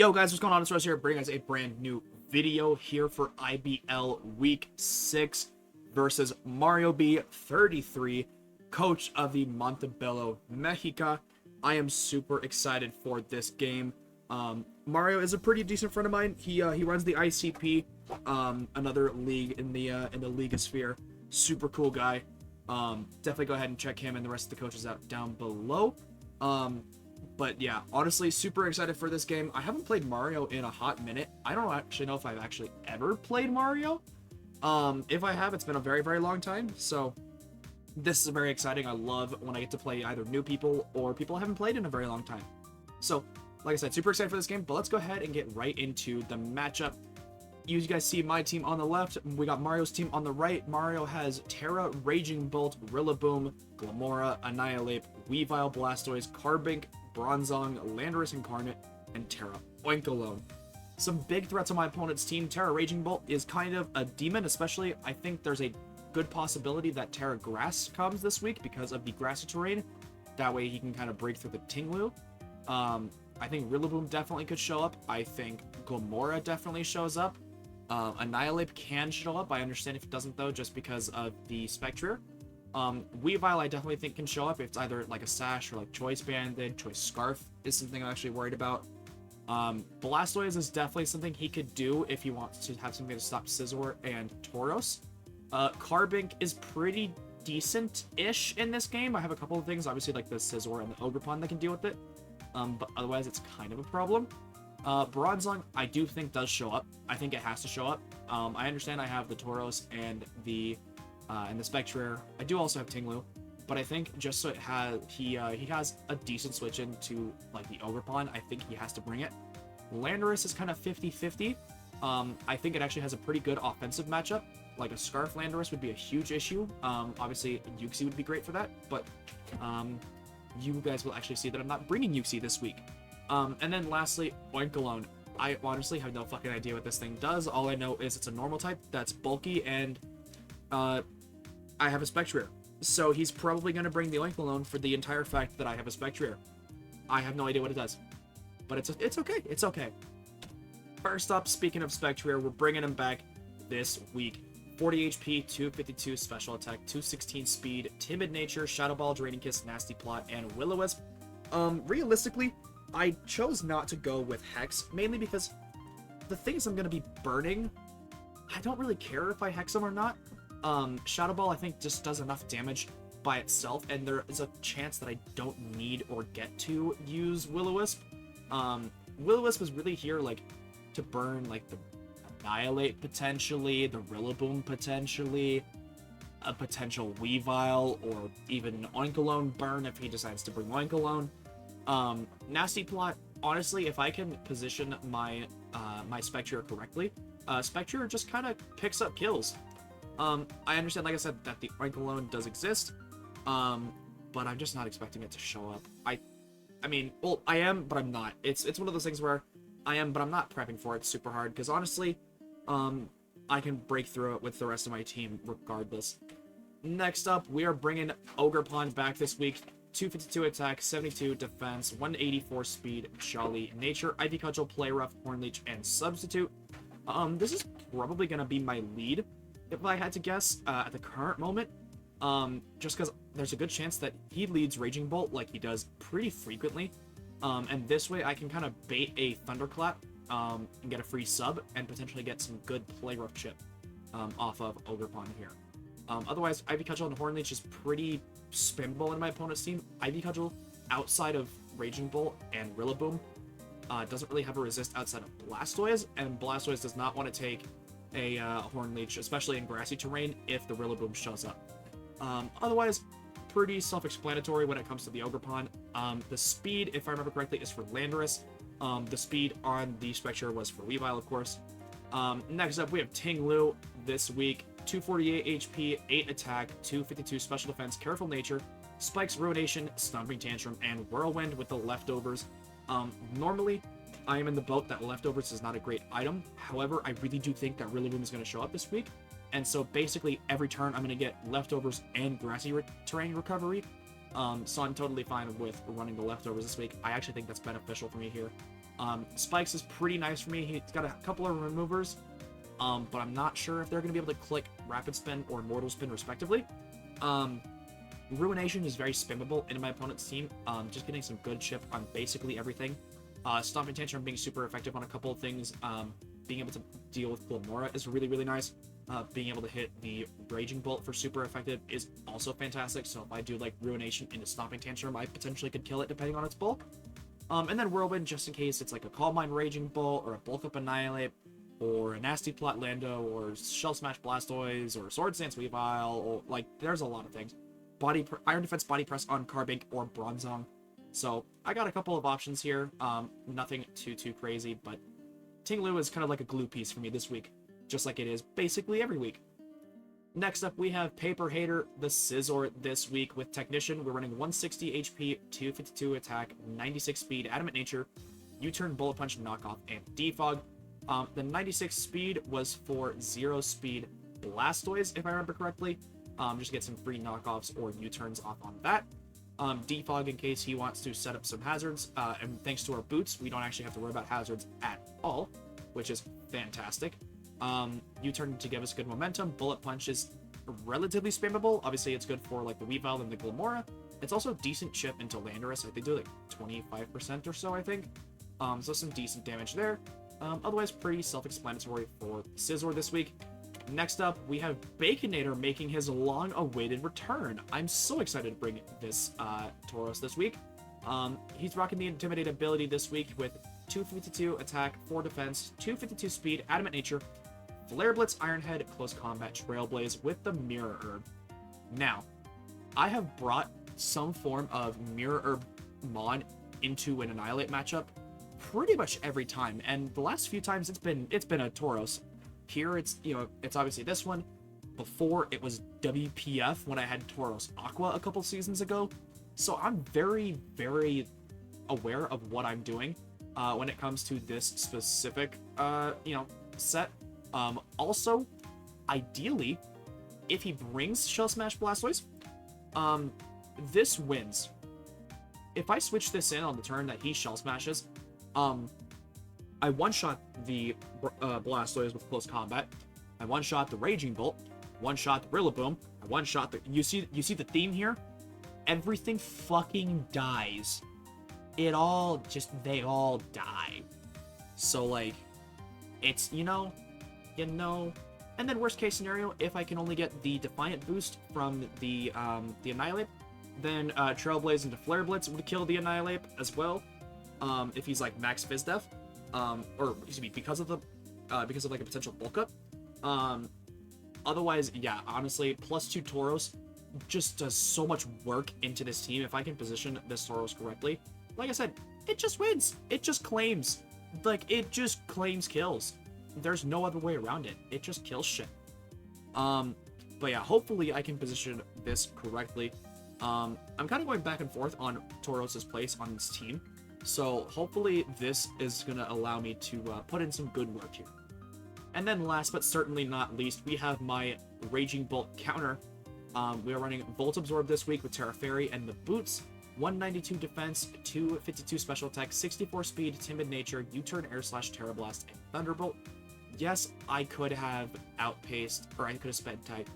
Yo guys, what's going on? It's Russ here, bringing us a brand new video here for IBL Week 6 versus MarioBee33, coach of the Montebello Mexica. I am super excited for this game. Mario is a pretty decent friend of mine. He runs the ICP, another league in the Leagueosphere. Super cool guy. Definitely go ahead and check him and the rest of the coaches out down below. But yeah, honestly, super excited for this game. I haven't played Mario in a hot minute. I don't actually know if I've actually ever played Mario. If I have, it's been a very, very long time. So this is very exciting. I love when I get to play either new people or people I haven't played in a very long time. So, like I said, super excited for this game. But let's go ahead and get right into the matchup. You guys see my team on the left. We got Mario's team on the right. Mario has Terra, Raging Bolt, Rillaboom, Glamora, Annihilate, Weavile, Blastoise, Carbink, Bronzong, Landorus Incarnate, and Terra Oinkologne. Some big threats on my opponent's team. Terra Raging Bolt is kind of a demon, especially I think there's a good possibility that Terra Grass comes this week because of the grassy terrain. That way he can kind of break through the Ting-Lu. I think Rillaboom definitely could show up. I think Glamora definitely shows up. Annihilate can show up. I understand if it doesn't though, just because of the Spectrier. Weavile I definitely think can show up if it's either like a Sash or like Choice Banded. Choice Scarf is something I'm actually worried about. Blastoise is definitely something he could do if he wants to have something to stop Scizor and Tauros. Carbink is pretty decent-ish in this game. I have a couple of things, obviously like the Scizor and the Ogerpon that can deal with it. But otherwise it's kind of a problem. Bronzong I do think does show up. I think it has to show up. I understand I have the Tauros and the Spectrier. I do also have Ting-Lu, but I think just so it has he has a decent switch into like the Ogerpon, I think he has to bring it. Landorus is kind of 50-50. I think it actually has a pretty good offensive matchup. Like a Scarf Landorus would be a huge issue. Obviously Uxie would be great for that, but you guys will actually see that I'm not bringing Uxie this week. And then lastly, Oinkologne. I honestly have no fucking idea what this thing does. All I know is it's a normal type that's bulky, and I have a Spectrier. So he's probably going to bring the Oinkologne for the entire fact that I have a Spectrier. I have no idea what it does. But it's okay. It's okay. First up, speaking of Spectrier, we're bringing him back this week. 40 HP, 252 special attack, 216 speed, timid nature, Shadow Ball, Draining Kiss, Nasty Plot, and Will-O-Wisp. Realistically, I chose not to go with Hex, mainly because the things I'm going to be burning, I don't really care if I Hex them or not. Shadow Ball, I think, just does enough damage by itself, and there is a chance that I don't need or get to use Will-O-Wisp. Will-O-Wisp is really here, like, to burn, like, the Annihilate, potentially, the Rillaboom, potentially, a potential Weavile, or even Oinkologne burn if he decides to bring Oinkologne. Nasty Plot, honestly, if I can position my my Spectrier correctly, Spectrier just kind of picks up kills. I understand, like I said, that the Oinkologne does exist, but I'm just not expecting it to show up. I mean, well, I am, but I'm not. It's one of those things where I am, but I'm not prepping for it super hard, because honestly, I can break through it with the rest of my team regardless. Next up, we are bringing Ogerpon back this week. 252 attack, 72 defense, 184 speed, Jolly Nature, Ivy Cudgel, Play Rough, Hornleech, and Substitute. This is probably going to be my lead, if I had to guess, at the current moment. Just because there's a good chance that he leads Raging Bolt like he does pretty frequently. And this way I can kind of bait a Thunderclap, and get a free sub, and potentially get some good Play Rough chip, off of Ogerpon here. Otherwise, Ivy Cudgel and Hornleech is pretty spammable in my opponent's team. Ivy Cudgel, outside of Raging Bolt and Rillaboom, doesn't really have a resist outside of Blastoise, and Blastoise does not want to take a Hornleech, especially in grassy terrain, if the Rillaboom shows up. Otherwise, pretty self-explanatory when it comes to the Ogerpon. The speed, if I remember correctly, is for Landorus. The speed on the Spectrier was for Weavile, of course. Next up, we have Ting-Lu this week. 248 HP, 8 attack, 252 special defense, Careful Nature, Spikes, Ruination, Stomping Tantrum, and Whirlwind with the Leftovers. Normally, I am in the boat that Leftovers is not a great item. However, I really do think that Rillaboom is going to show up this week. And so basically, every turn, I'm going to get Leftovers and Grassy Terrain Recovery. So I'm totally fine with running the Leftovers this week. I actually think that's beneficial for me here. Spikes is pretty nice for me. He's got a couple of removers, but I'm not sure if they're going to be able to click Rapid Spin or Mortal Spin respectively. Ruination is very spammable into my opponent's team, just getting some good chip on basically everything. Stomping Tantrum being super effective on a couple of things. Being able to deal with Glamora is really, really nice. Being able to hit the Raging Bolt for super effective is also fantastic. So if I do like Ruination into Stomping Tantrum, I potentially could kill it depending on its bulk. And then Whirlwind, just in case it's like a Calm Mind Raging Bolt, or a Bulk Up Annihilate, or a Nasty Plot Lando, or Shell Smash Blastoise, or Sword Stance Weavile, or like, there's a lot of things. Iron Defense Body Press on Carbink or Bronzong. So I got a couple of options here. Nothing too crazy, but Ting-Lu is kind of like a glue piece for me this week, just like it is basically every week. Next up, we have Paper Hater, the Scizor this week with Technician. We're running 160 HP, 252 attack, 96 speed, Adamant Nature, U-Turn, Bullet Punch, Knockoff, and Defog. The 96 speed was for 0 speed Blastoise, if I remember correctly. Just get some free knockoffs or U-turns off on that. Defog in case he wants to set up some hazards. And thanks to our boots, we don't actually have to worry about hazards at all, which is fantastic. U-turn to give us good momentum. Bullet Punch is relatively spammable. Obviously, it's good for like the Weavile and the Glamora. It's also decent chip into Landorus. I think do like 25% or so, I think. So some decent damage there. Otherwise, pretty self-explanatory for Scizor this week. Next up, we have Baconator making his long-awaited return. I'm so excited to bring this Tauros this week. He's rocking the Intimidate ability this week with 252 attack, 4 defense, 252 speed, Adamant Nature, Flare Blitz, Iron Head, Close Combat, Trailblaze with the Mirror Herb. Now, I have brought some form of Mirror Herb Mon into an Annihilate matchup pretty much every time, and the last few times it's been a Tauros. Here it's, you know, it's obviously this one. Before it was WPF when I had Tauros Aqua a couple seasons ago. So I'm very, very aware of what I'm doing when it comes to this specific, set. Also, ideally, if he brings Shell Smash Blastoise, this wins. If I switch this in on the turn that he Shell Smashes, I one-shot the Blastoise with Close Combat. I one-shot the Raging Bolt. One-shot the Rillaboom. I one-shot the... You see the theme here? Everything fucking dies. They all die. So, like, it's, you know... And then worst case scenario, if I can only get the Defiant boost from the Annihilate, then Trailblaze into Flare Blitz would kill the Annihilate as well. If he's like max Fizz Def. Or excuse me, because of like a potential bulk up. Otherwise, yeah, honestly, +2 Tauros just does so much work into this team. If I can position this Tauros correctly, like I said, it just wins. It just claims. Like, it just claims kills. There's no other way around it. It just kills shit. But yeah, hopefully I can position this correctly. I'm kind of going back and forth on Tauros' place on this team. So hopefully this is going to allow me to put in some good work here. And then last but certainly not least, we have my Raging Bolt counter. We are running Volt Absorb this week with Terra Fairy and the boots. 192 defense, 252 special attack, 64 speed, Timid Nature, U-Turn, Air Slash, Terra Blast, and Thunderbolt. Yes, I could have outpaced, or I could have sped type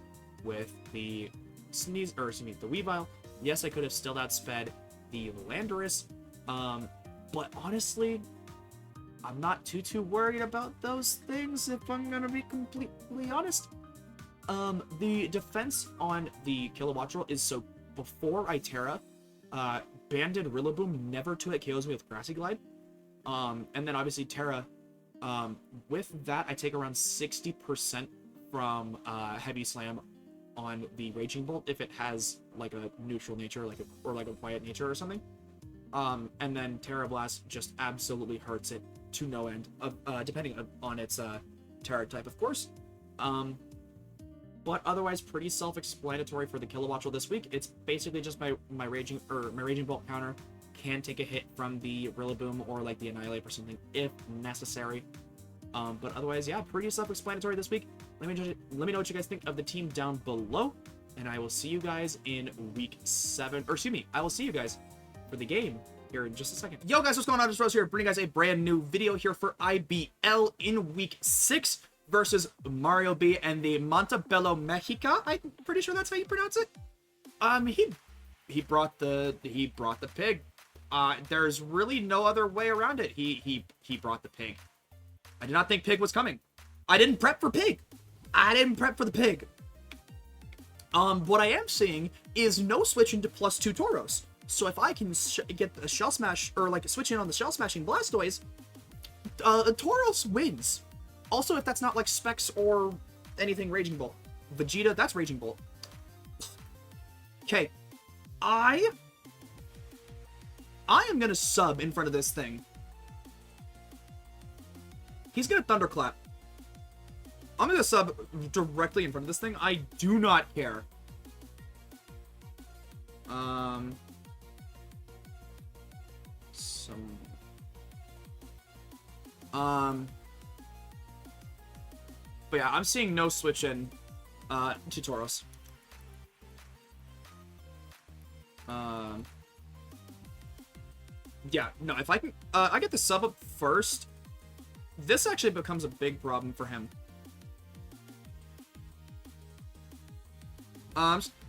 with the the Weavile. Yes, I could have still outsped the Landorus. But honestly, I'm not too worried about those things, if I'm gonna be completely honest. The defense on the Kilowattrel is so before I Terra, Banded Rillaboom never 2-hit KOs me with Grassy Glide. And then obviously Terra, with that I take around 60% from Heavy Slam on the Raging Bolt if it has like a neutral nature, or like a quiet nature or something. And then Terra Blast just absolutely hurts it to no end, depending on its Terra type, of course. But otherwise, pretty self-explanatory for the Kilowattrel this week. It's basically just my Raging Bolt counter can take a hit from the Rillaboom or like the Annihilate or something if necessary. But otherwise, yeah, pretty self-explanatory this week. Let me know what you guys think of the team down below, and I will see you guys in week 7. Or excuse me, I will see you guys for the game here in just a second. Yo guys, what's going on? It's Rose here, bringing you guys a brand new video here for IBL in week 6 versus MarioBee and the Montebello Mexica. I'm pretty sure that's how you pronounce it. He brought the pig. There's really no other way around it. He brought the pig. I did not think pig was coming. I didn't prep for pig. I didn't prep for the pig. What I am seeing is no switch into +2 Tauros. So if I can get the Shell Smash, or like switch in on the Shell Smashing Blastoise, Tauros wins. Also, if that's not like Specs or anything Raging Bolt. Vegeta, that's Raging Bolt. Okay. I am gonna sub in front of this thing. He's gonna Thunderclap. I'm gonna sub directly in front of this thing. I do not care. But yeah, I'm seeing no switch in to Tauros. Yeah, no, if I can I get the sub up first, this actually becomes a big problem for him.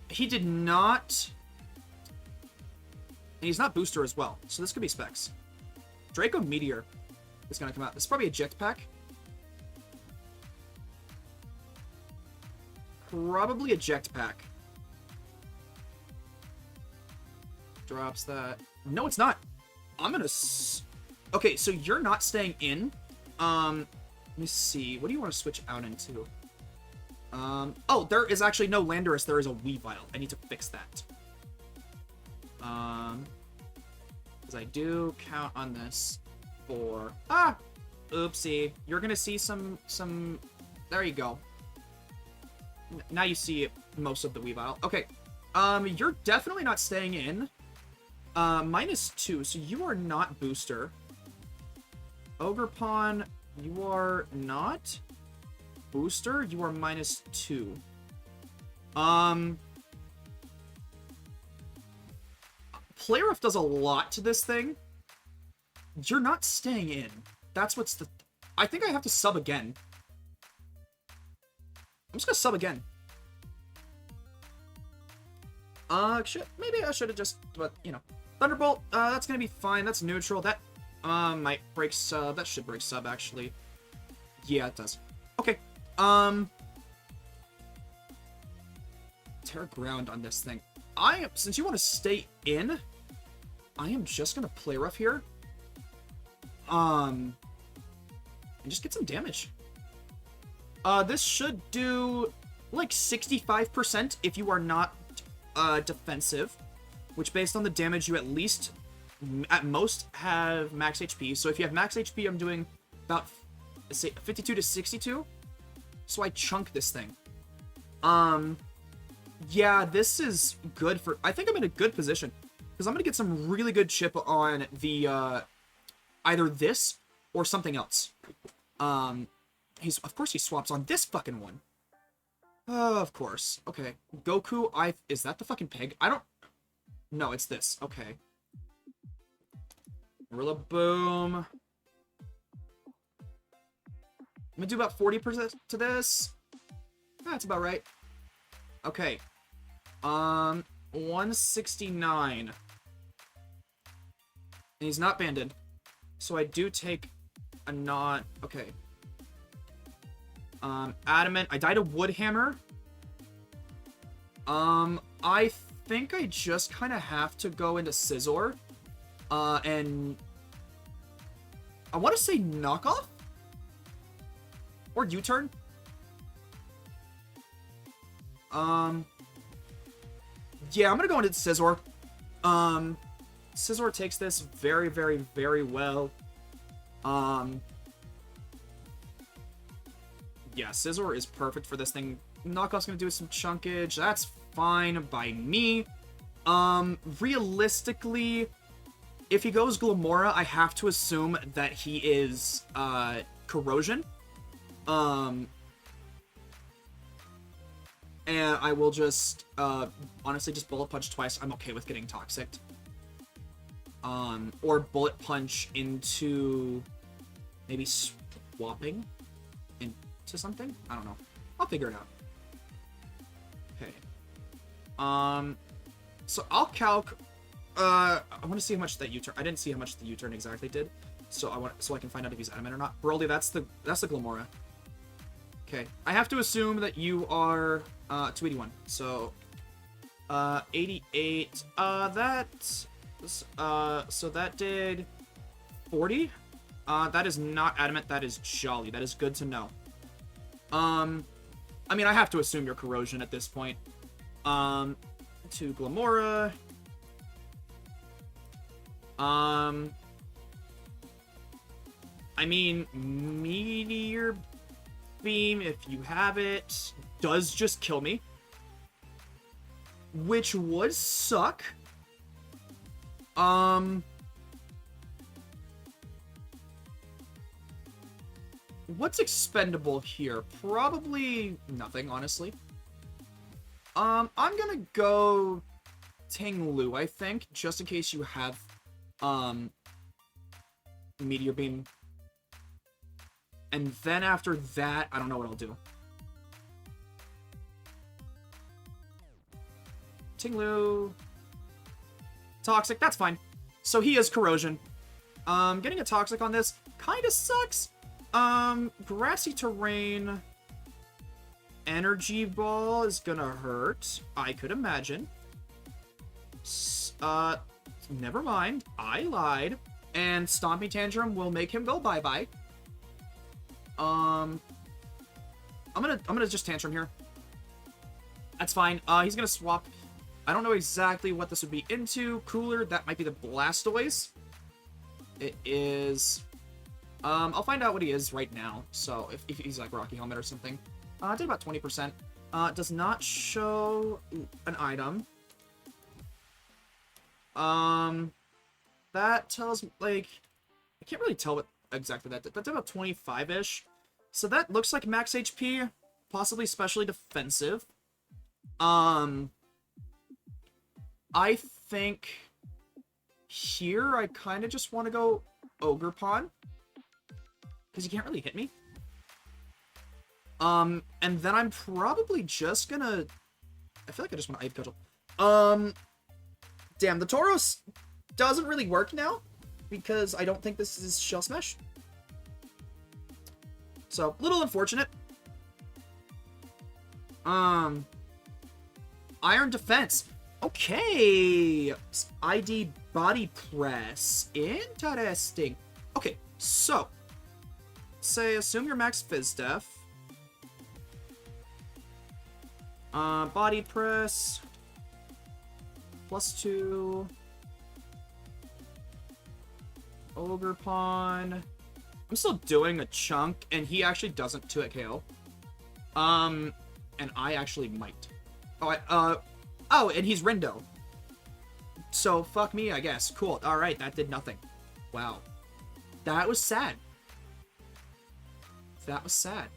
He did not... And he's not booster as well, so this could be Specs. Draco Meteor is going to come out. This is probably a Jetpack. Probably a Jetpack. Drops that. No, it's not. I'm going to... Okay, so you're not staying in. Let me see. What do you want to switch out into? Oh, there is actually no Landorus. There is a Weavile. I need to fix that. Because I do count on this for... Ah! Oopsie. You're gonna see some... There you go. Now you see most of the Weavile. Okay. You're definitely not staying in. -2, so you are not booster. Ogerpon, you are not... booster, you are -2. Play Rough does a lot to this thing. You're not staying in. That's what's the... I think I have to sub again. I'm just gonna sub again. Maybe I should have just... But, you know. Thunderbolt, that's gonna be fine. That's neutral. That, might break sub. That should break sub, actually. Yeah, it does. Okay. Terra Ground on this thing. Since you want to stay in, I am just gonna Play Rough here. And just get some damage. This should do like 65% if you are not defensive, which based on the damage you at most have max HP. So if you have max HP, I'm doing about, let's say, 52 to 62. So I chunk this thing. Yeah, this is good for... I think I'm in a good position. Because I'm going to get some really good chip on the, either this or something else. Of course he swaps on this fucking one. Of course. Okay. Goku, is that the fucking pig? I don't... No, it's this. Okay. Rillaboom. I'm gonna do about 40% to this. That's about right. Okay. 169. And he's not banded. So I do take a not... Okay. Adamant. I died a Wood Hammer. I think I just kind of have to go into Scizor. And... I want to say knockoff? Or U-turn? Yeah, I'm gonna go into Scizor. Scizor takes this very, very, very well. Yeah, Scizor is perfect for this thing. Knockoff's gonna do some chunkage. That's fine by me. Realistically, if he goes Glamora, I have to assume that he is, Corrosion. And I will just, honestly just Bullet Punch twice. I'm okay with getting Toxic. or Bullet Punch into maybe swapping into something? I don't know. I'll figure it out. Okay. So I'll calc. I want to see how much that U-turn. I didn't see how much the U-turn exactly did, so I can find out if he's adamant or not. Broly, that's the Glamora. Okay, I have to assume that you are 281. So 88. So that did 40. That is not adamant. That is jolly. That is good to know. I mean, I have to assume you're corrosion at this point. To Glamora. I mean, Meteor Beam, if you have it, does just kill me. Which would suck. What's expendable here? Probably nothing, honestly. I'm gonna go Ting-Lu, I think, just in case you have, Meteor Beam. And then after that, I don't know what I'll do. Ting-Lu. Toxic, that's fine. So he is corrosion. Getting a toxic on this kind of sucks. Grassy terrain. Energy ball is gonna hurt, I could imagine. Never mind. I lied. And Stompy Tantrum will make him go bye-bye. I'm gonna just Tantrum here. That's fine. He's gonna swap. I don't know exactly what this would be into. Cooler, that might be the Blastoise. It is... I'll find out what he is right now. So, if he's like Rocky Helmet or something. Did about 20%. Does not show an item. That tells, like... I can't really tell what exactly that did. That did about 25-ish. So that looks like max HP. Possibly specially defensive. I think... Here, I kind of just want to go Ogre Pawn. Because he can't really hit me. And then I'm probably just gonna... I feel like I just want to Ice Cudgel. Damn, the Tauros doesn't really work now. Because I don't think this is Shell Smash. So, a little unfortunate. Iron Defense. Okay. ID Body Press. Interesting. Okay, so... Say, assume you're max Phys Def. Body Press. +2. Ogre Pawn. I'm still doing a chunk, and he actually doesn't 2-hit KO. And I actually might. Oh, and he's Rindo. So, fuck me, I guess. Cool. Alright, that did nothing. Wow. That was sad. That was sad.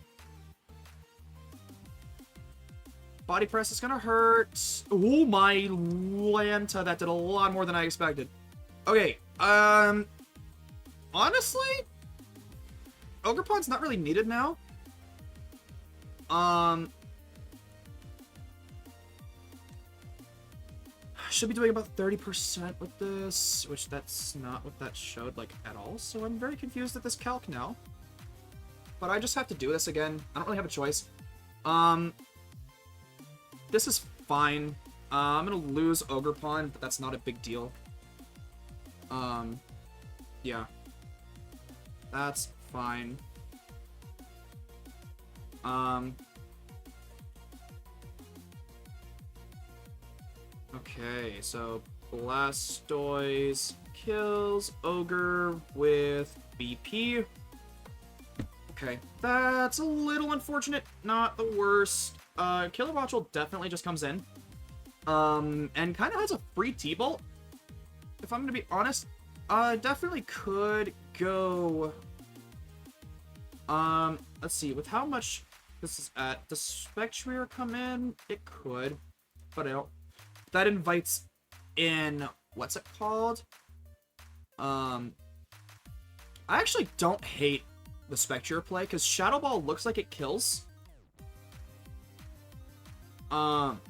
Body Press is gonna hurt. Oh my Lanta, that did a lot more than I expected. Okay, honestly, Ogre Pawn's not really needed now. Should be doing about 30% with this, which that's not what that showed, like, at all. So I'm very confused at this calc now. But I just have to do this again. I don't really have a choice. This is fine. I'm gonna lose Ogre Pawn, but that's not a big deal. Yeah. That's fine. Okay, so Blastoise kills Ogre with BP. Okay, that's a little unfortunate. Not the worst. Killer Watchel definitely just comes in. And kind of has a free T-Bolt. If I'm gonna be honest, I definitely could go... let's see, with how much this is at, does Spectrier come in? It could, but I don't... That invites in... What's it called? I actually don't hate the Spectrier play, because Shadow Ball looks like it kills. I'm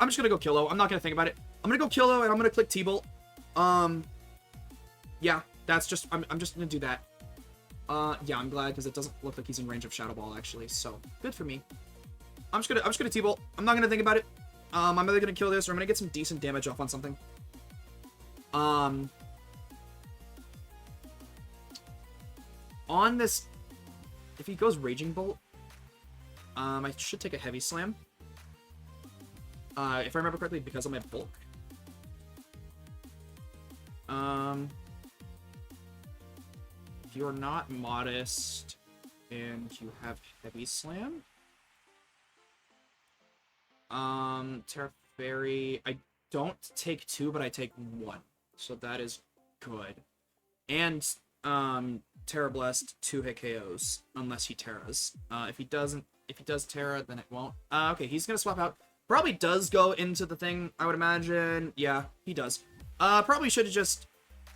just gonna go Killo. I'm not gonna think about it. I'm gonna go Killo, and I'm gonna click T-Bolt. Yeah, that's just, I'm just gonna do that. Yeah, I'm glad, because it doesn't look like he's in range of Shadow Ball, actually, so good for me. I'm just gonna T-Bolt. I'm not gonna think about it. I'm either gonna kill this, or I'm gonna get some decent damage off on something. On this, if he goes Raging Bolt, I should take a Heavy Slam. If I remember correctly, because of my bulk. If you're not modest and you have Heavy Slam, Terra Fairy, I don't take 2, but I take 1, so that is good. And Terra Blast 2-hit KOs unless he Terras. If he does Terra, then it won't. Okay, he's gonna swap out. Probably does go into the thing, I would imagine. Yeah, he does. Probably should have just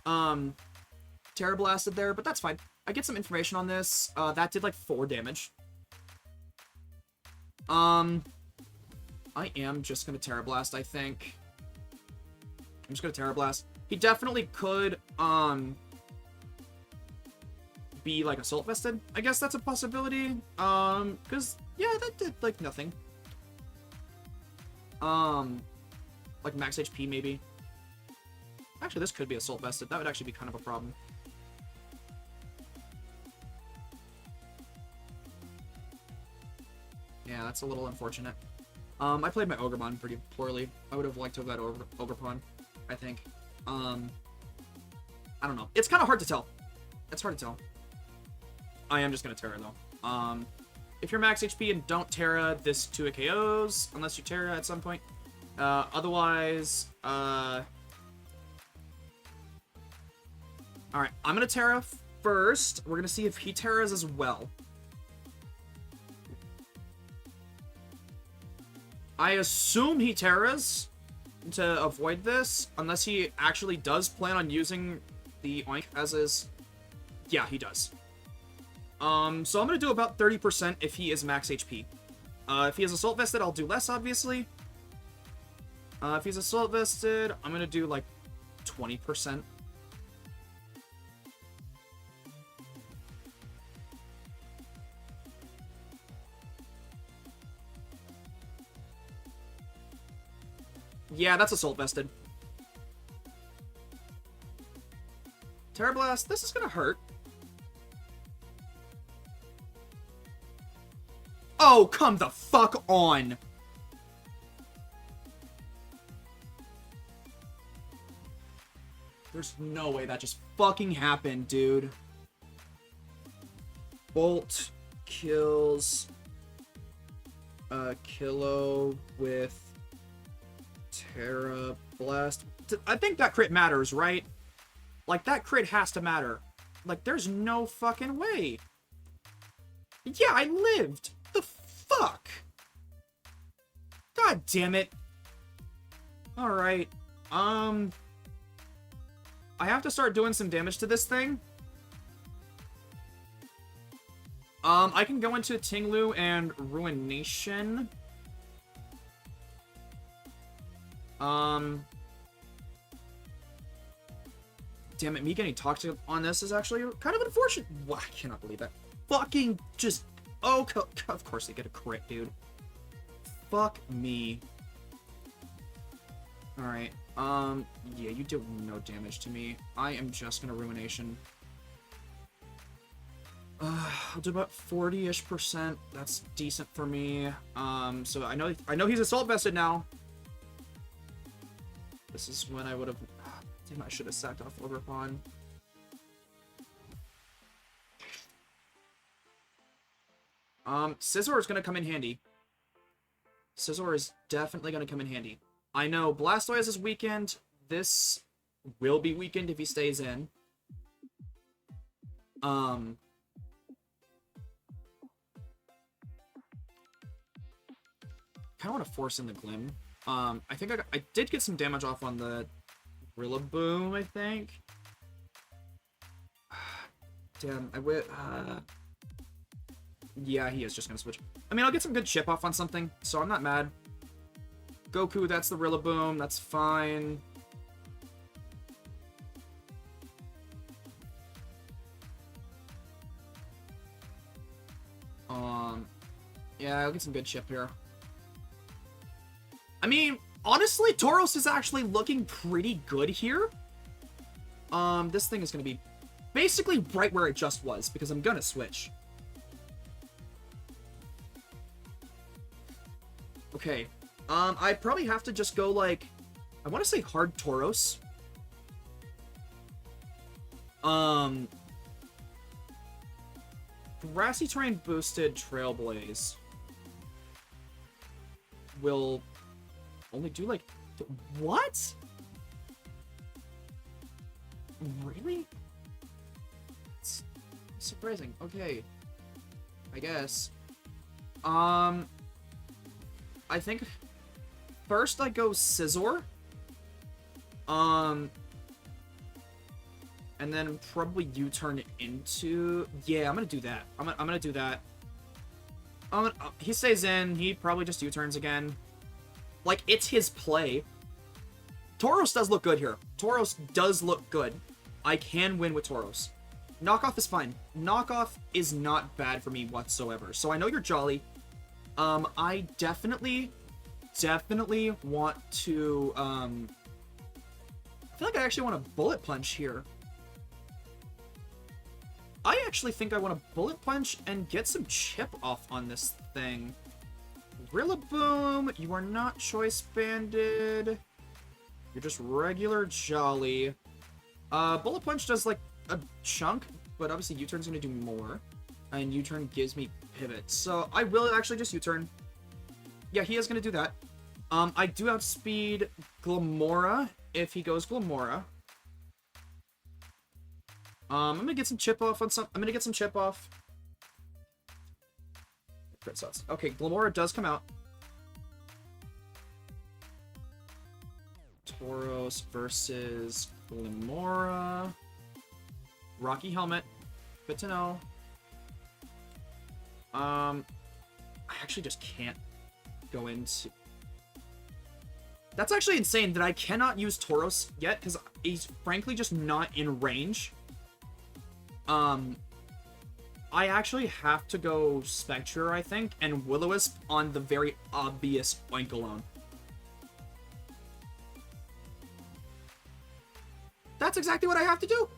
Terra Blasted there, but that's fine. I get some information on this. That did like 4 damage. I am just gonna Terra Blast, I think. I'm just gonna Terra Blast. He definitely could be like Assault Vested. I guess that's a possibility. Because yeah, that did like nothing. Like max HP maybe. Actually, this could be Assault Vested. That would actually be kind of a problem. Yeah, that's a little unfortunate. I played my Ogremon pretty poorly. I would have liked to have that Overpawn, I think. I don't know. It's kind of hard to tell. It's hard to tell. I am just going to Terra, though. If you're max HP and don't Terra, this 2 KOs, unless you Terra at some point. Otherwise, alright, I'm going to Terra first. We're going to see if he Terras as well. I assume he Terras to avoid this, unless he actually does plan on using the Oink as is. Yeah, he does. So I'm gonna do about 30% if he is max HP. If he is Assault Vested, I'll do less, obviously. If he's Assault Vested, I'm gonna do like 20%. Yeah, that's Assault Vested. Terra Blast, this is gonna hurt. Oh, come the fuck on! There's no way that just fucking happened, dude. Bolt kills Killo with Terra Blast. I think that crit matters, right? Like, that crit has to matter. Like, there's no fucking way. Yeah, I lived. The fuck? God damn it. Alright. I have to start doing some damage to this thing. I can go into Ting-Lu and Ruination. Damn it, me getting toxic on this is actually kind of unfortunate. Wow, I cannot believe that. Fucking just... Oh, of course they get a crit, dude. Fuck me. Alright, yeah, you do no damage to me. I am just gonna Ruination. I'll do about 40-ish%. That's decent for me. So I know he's Assault Vested now. This is when I would have... Damn, I should have sacked off Overpawn. Scizor is gonna come in handy. Scizor is definitely gonna come in handy. I know Blastoise is weakened. This will be weakened if he stays in. Kind of want to force in the Glim. I think I did get some damage off on the Rillaboom, I think. Damn, yeah, he is just gonna switch. I mean, I'll get some good chip off on something, so I'm not mad. Goku, that's the Rillaboom, that's fine. Yeah, I'll get some good chip here. I mean, honestly, Tauros is actually looking pretty good here. This thing is gonna be basically right where it just was, because I'm gonna switch. Okay. I probably have to just go, like, I want to say hard Tauros. Grassy Terrain boosted Trailblaze will only do, like, what? Really? It's surprising. Okay. I guess. I think first I go Scizor. And then probably U-turn into... Yeah, I'm gonna do that. I'm gonna do that. He stays in. He probably just U-turns again. Like, it's his play. Tauros does look good here. Tauros does look good. I can win with Tauros. Knockoff is fine. Knockoff is not bad for me whatsoever. So I know you're jolly. I definitely want to, I feel like I actually want a Bullet Punch here. I actually think I want to Bullet Punch and get some chip off on this thing. Rillaboom, you are not Choice Banded. You're just regular Jolly. Bullet Punch does, like, a chunk, but obviously U-turn's gonna do more. And U-turn gives me Pivot. So I will actually just U-turn. Yeah, he is gonna do that. I do outspeed Glamora if he goes Glamora. I'm gonna get some chip off on some. I'm gonna get some chip off. Crit shots. Okay, Glamora does come out. Tauros versus Glamora. Rocky Helmet. Good to know. I actually just can't go into... That's actually insane that I cannot use Tauros yet, because he's frankly just not in range. I actually have to go Spectrier, I think, and Will-O-Wisp on the very obvious Oinkologne. That's exactly what I have to do!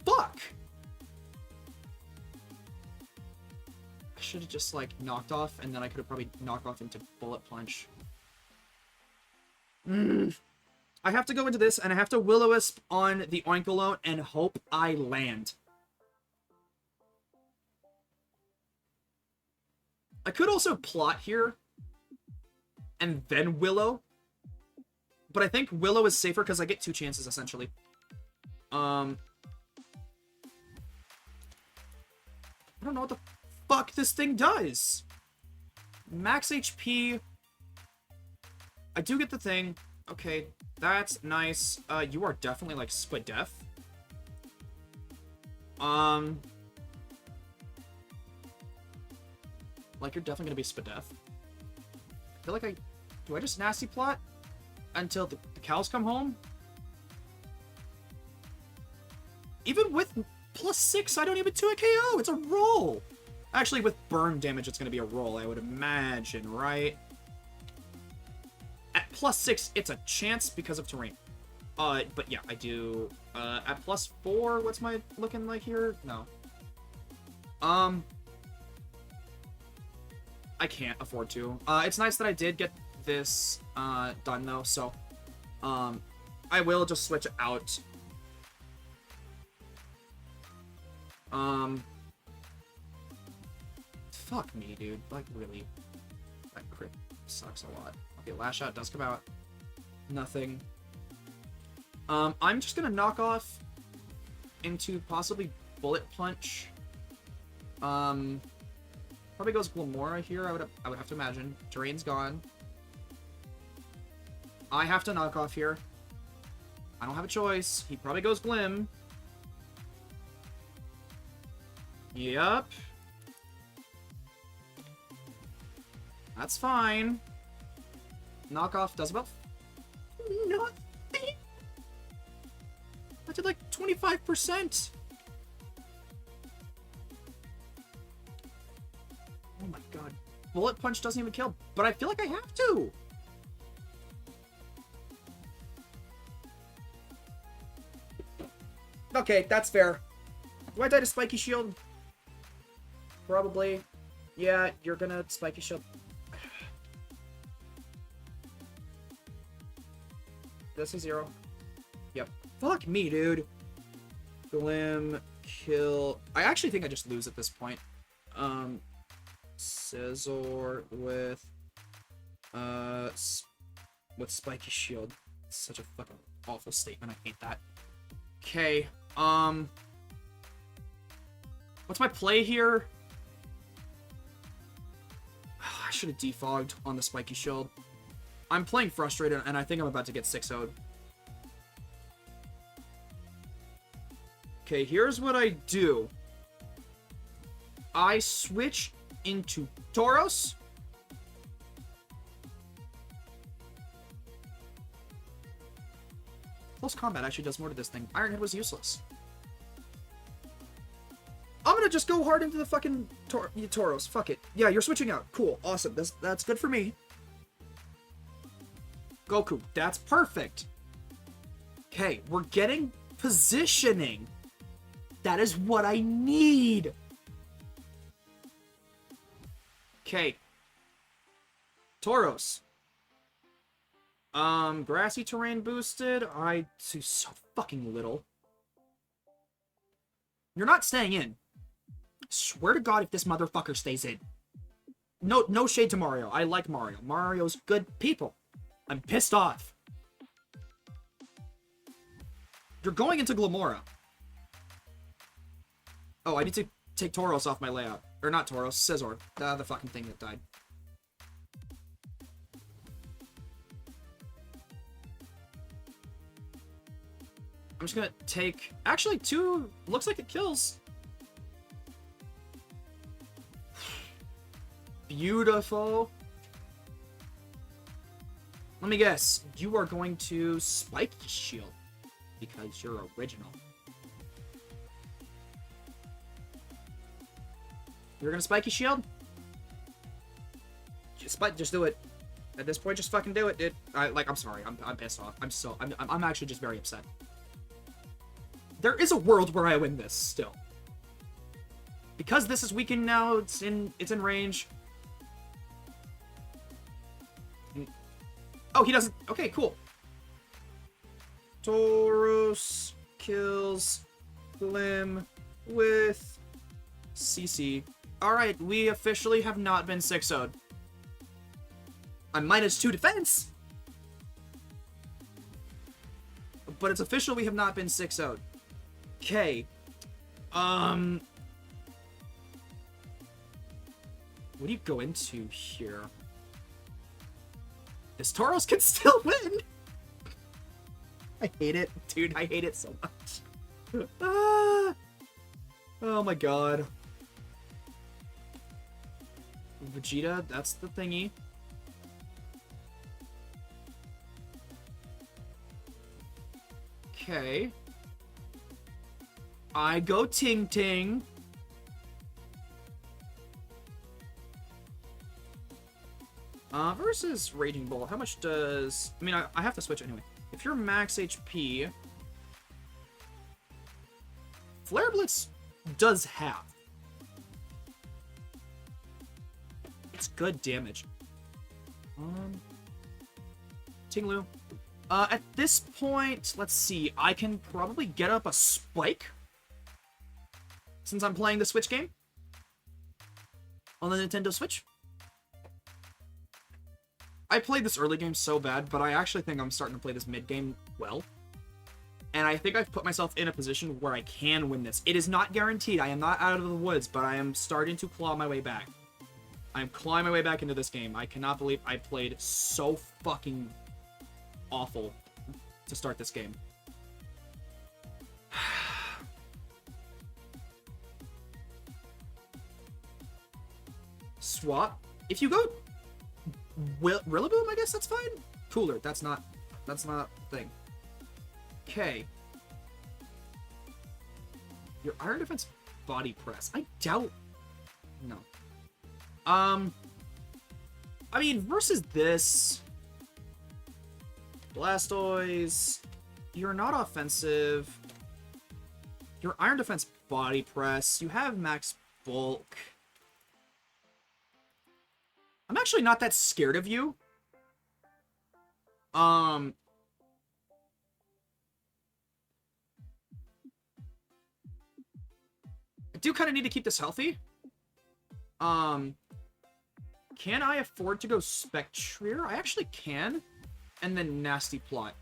Fuck! I should have just, like, knocked off, and then I could have probably knocked off into Bullet Punch. I have to go into this, and I have to Will-O-Wisp on the Oinkologne and hope I land. I could also plot here, and then Willow. But I think Willow is safer because I get 2 chances, essentially. I don't know what the fuck this thing does. Max HP. I do get the thing. Okay, that's nice. You are definitely, like, split def. Like, you're definitely gonna be split def. I feel like do I just nasty plot until the cows come home? Even with +6, I don't even do a KO. It's a roll. Actually, with burn damage, it's gonna be a roll, I would imagine, right? At +6, it's a chance because of terrain. But yeah, I do. At +4, what's my looking like here? No. I can't afford to. It's nice that I did get this done though, so I will just switch out. Fuck me, dude. Like, really. That crit sucks a lot. Okay, Lash Out does come out. Nothing. I'm just gonna knock off into possibly Bullet Punch. Probably goes Glamora here, I would have to imagine. Terrain's gone. I have to knock off here. I don't have a choice. He probably goes Glim. Yep. That's fine. Knockoff does about nothing. I did like 25%. Oh my god. Bullet Punch doesn't even kill, but I feel like I have to. Okay, that's fair. Do I die to Spiky Shield? Probably. Yeah, you're gonna Spiky Shield. This is 0. Yep. Fuck me, dude. Glim, kill. I actually think I just lose at this point. Scizor with Spiky Shield. It's such a fucking awful statement. I hate that. Okay. What's my play here? I should have defogged on the Spiky Shield. I'm playing frustrated, and I think I'm about to get 6-0'd. Okay, here's what I do. I switch into Tauros. Close combat actually does more to this thing. Iron Head was useless. I'm gonna just go hard into the fucking Tauros. Fuck it. Yeah, you're switching out. Cool. Awesome. That's good for me. Goku. That's perfect. Okay, we're getting positioning. That is what I need. Okay. Tauros. Grassy terrain boosted. I do so fucking little. You're not staying in. Swear to God if this motherfucker stays in. No shade to Mario. I like Mario. Mario's good people. I'm pissed off. You're going into Glamora. Oh, I need to take Tauros off my layout. Or not Tauros, Scizor. The fucking thing that died. I'm just gonna take... Actually, 2 looks like it kills. Beautiful. Let me guess. You are going to Spiky Shield. Because you're original. You're gonna Spiky Shield? Just do it. At this point, just fucking do it, dude. I'm sorry. I'm pissed off. I'm actually just very upset. There is a world where I win this still. Because this is weakened now, it's in range. Oh, he doesn't. Okay, cool. Tauros kills Glim with CC. Alright, we officially have not been 6-0'd. I'm -2 defense. But it's official we have not been 6-0'd. Okay. What do you go into here? This Tauros can still win! I hate it. Dude, I hate it so much. Ah. Oh my god. Vegeta, that's the thingy. Okay. I go Ting-Ting. Versus Raging Bull. How much does... I mean, I have to switch anyway. If you're max HP... Flare Blitz does half. It's good damage. Ting-Lu. At this point, let's see. I can probably get up a Spike. Since I'm playing the Switch game. On the Nintendo Switch. I played this early game so bad, but I actually think I'm starting to play this mid game well. And I think I've put myself in a position where I can win this. It is not guaranteed. I am not out of the woods, but I am starting to claw my way back. I'm clawing my way back into this game. I cannot believe I played so fucking awful to start this game. Swap. If you go Rillaboom, I guess that's fine. Cooler. That's not a thing. Okay. Your Iron Defense Body Press. I doubt. No. I mean, versus this Blastoise, you're not offensive. Your Iron Defense Body Press. You have Max Bulk. I'm actually not that scared of you. I do kind of need to keep this healthy. Can I afford to go Spectrier? I actually can. And then Nasty Plot.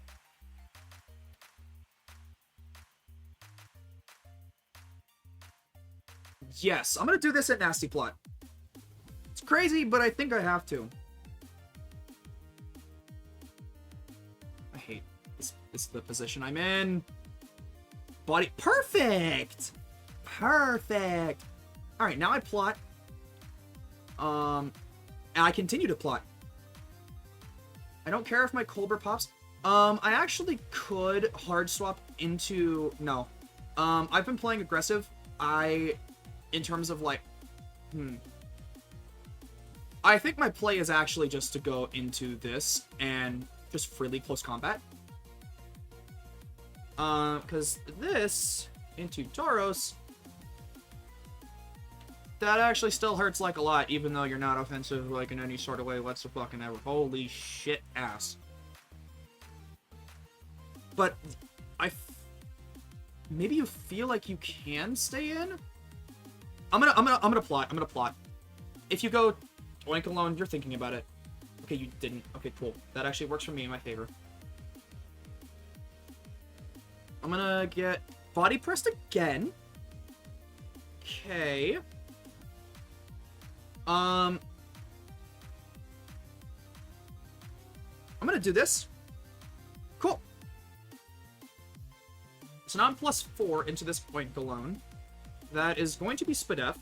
Yes, I'm gonna do this at Nasty Plot. It's crazy, but I think I have to. I hate this. This is the position I'm in. Body. Perfect! Perfect! Alright, now I plot. And I continue to plot. I don't care if my Colbur pops. I actually could hard swap into... No. I've been playing aggressive. In terms of, like... I think my play is actually just to go into this and just freely close combat. Because this into Tauros... That actually still hurts, like, a lot, even though you're not offensive, like, in any sort of way whatsoever. Holy shit ass. But, maybe you feel like you can stay in? I'm gonna plot. If you go Oink alone, you're thinking about it. Okay, you didn't. Okay, cool. That actually works for me in my favor. I'm gonna get Body Pressed again. Okay. I'm gonna do this. Cool. So now I'm +4 into this point alone. That is going to be Spadef.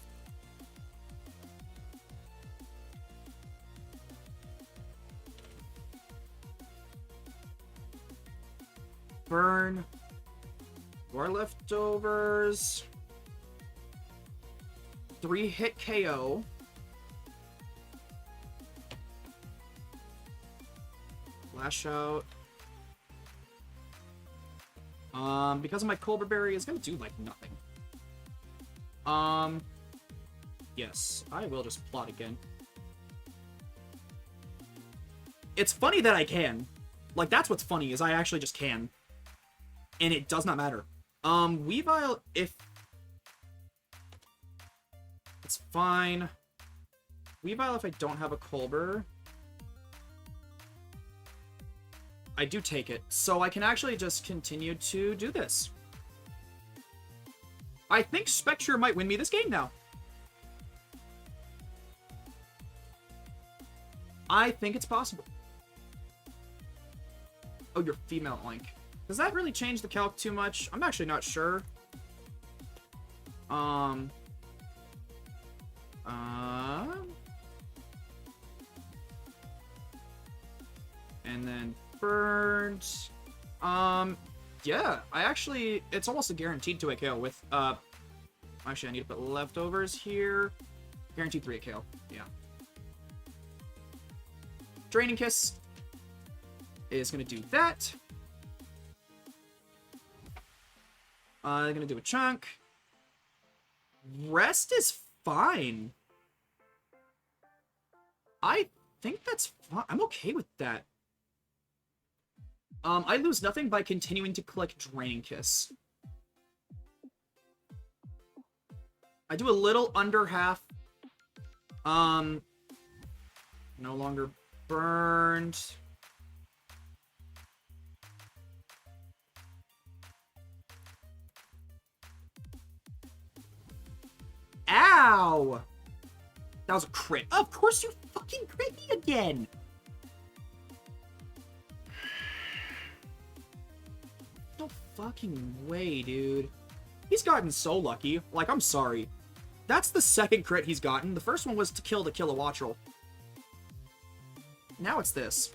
Burn. More leftovers. 3-hit KO. Lash out. Because of my Colbur Berry, is gonna do, like, nothing. Yes, I will just plot again. It's funny that I can. Like, that's what's funny, is I actually just can. And it does not matter. Weavile, if... It's fine. Weavile if I don't have a Colbur. I do take it. So I can actually just continue to do this. I think Spectrier might win me this game now. I think it's possible. Oh, you're female Oink. Does that really change the calc too much? I'm actually not sure. And then burns. Yeah, it's almost a guaranteed 2-hit KO with, actually I need to put leftovers here. Guaranteed 3-hit KO, yeah. Draining Kiss is gonna do that. Gonna do a chunk. Rest is fine. I think that's fine. I'm okay with that. I lose nothing by continuing to collect Draining Kiss. I do a little under half. No longer burned. Ow! That was a crit. Of course you fucking crit me again! No fucking way, dude. He's gotten so lucky. Like, I'm sorry. That's the second crit he's gotten. The first one was to kill the Kilowattrel. Now it's this.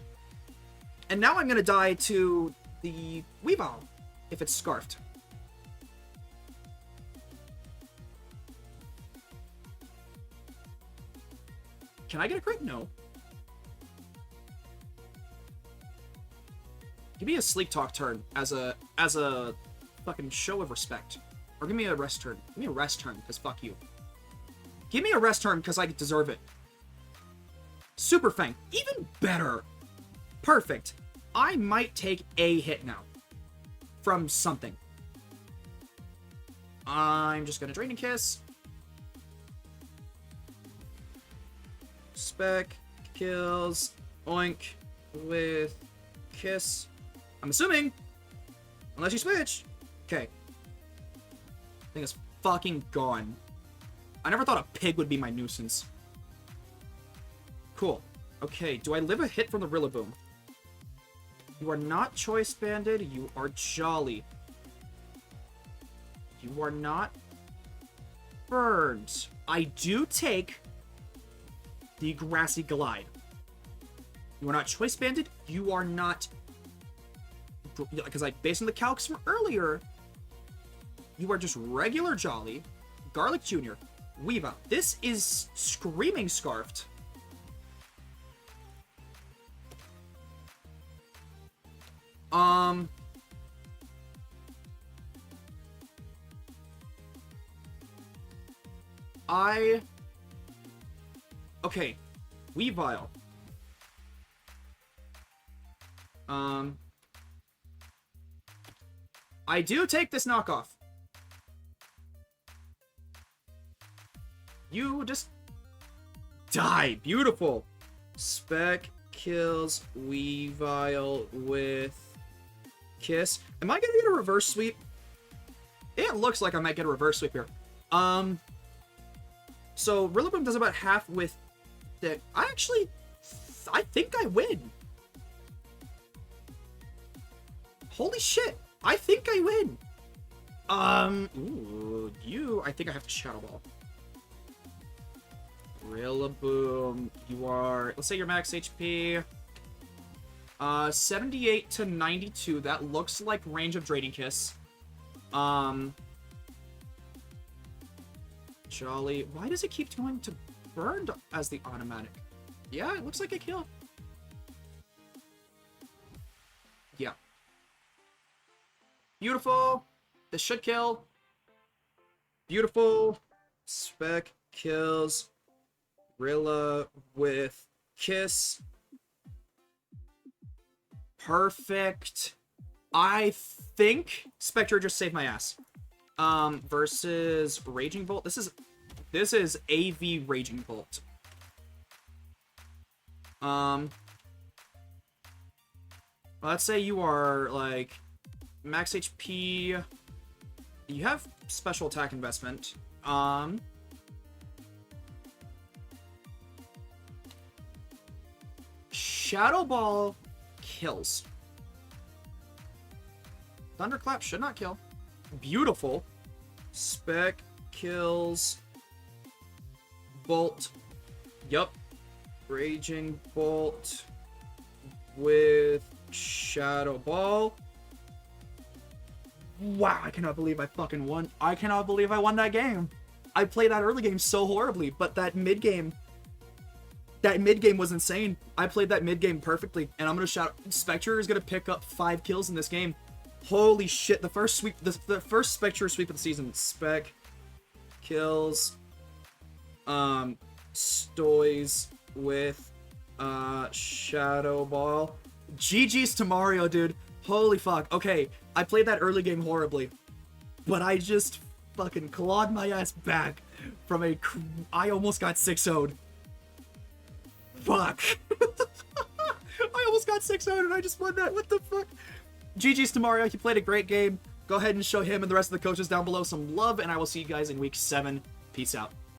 And now I'm gonna die to the Weavile, if it's Scarfed. Can I get a crit? No. Give me a Sleek Talk turn as a fucking show of respect. Or give me a rest turn. Give me a rest turn, because fuck you. Give me a rest turn, because I deserve it. Super Fang. Even better. Perfect. I might take a hit now. From something. I'm just gonna Draining Kiss. Spec kills Oink with Kiss. I'm assuming. Unless you switch. Okay. Thing is fucking gone. I never thought a pig would be my nuisance. Cool. Okay, do I live a hit from the Rillaboom? You are not Choice Banded. You are Jolly. You are not burned. I do take the Grassy Glide. You are not Choice Banded. You are not... Because, like, based on the calcs from earlier, you are just regular Jolly, Garlic Jr., Weavile. This is Screaming Scarfed. Okay. Weavile. I do take this knockoff. You just die. Beautiful. Spec kills Weavile with Kiss. Am I gonna get a reverse sweep? It looks like I might get a reverse sweep here. So Rillaboom does about half with the... I think I win. Holy shit. I think I win. Ooh, I think I have to Shadow Ball. Rillaboom, you are... Let's say you're max HP. 78 to 92. That looks like range of Draining Kiss. Jolly. Why does it keep going to Burned as the automatic? Yeah, it looks like a kill. Yeah. Beautiful. This should kill. Beautiful. Spec kills Rilla with Kiss. Perfect. I think Spectrier just saved my ass. Versus Raging Bolt. This is AV Raging Bolt. Let's say you are like max HP. You have special attack investment. Shadow Ball kills. Thunderclap should not kill. Beautiful. Spec kills Bolt. Yup. Raging Bolt with Shadow Ball. Wow, I cannot believe I fucking won. I cannot believe I won that game. I played that early game so horribly, but that mid game was insane. I played that mid game perfectly, and I'm gonna shout, Spectrier is gonna pick up 5 kills in this game. Holy shit, the first sweep, the first Spectrier sweep of the season. Spec kills Stoys with Shadow Ball. GG's to Mario, dude. Holy fuck. Okay, I played that early game horribly, but I just fucking clawed my ass back from I almost got 6-0'd. Fuck. I almost got 6-0'd and I just won that. What the fuck? GG's to Mario. He played a great game. Go ahead and show him and the rest of the coaches down below some love, and I will see you guys in week 7. Peace out.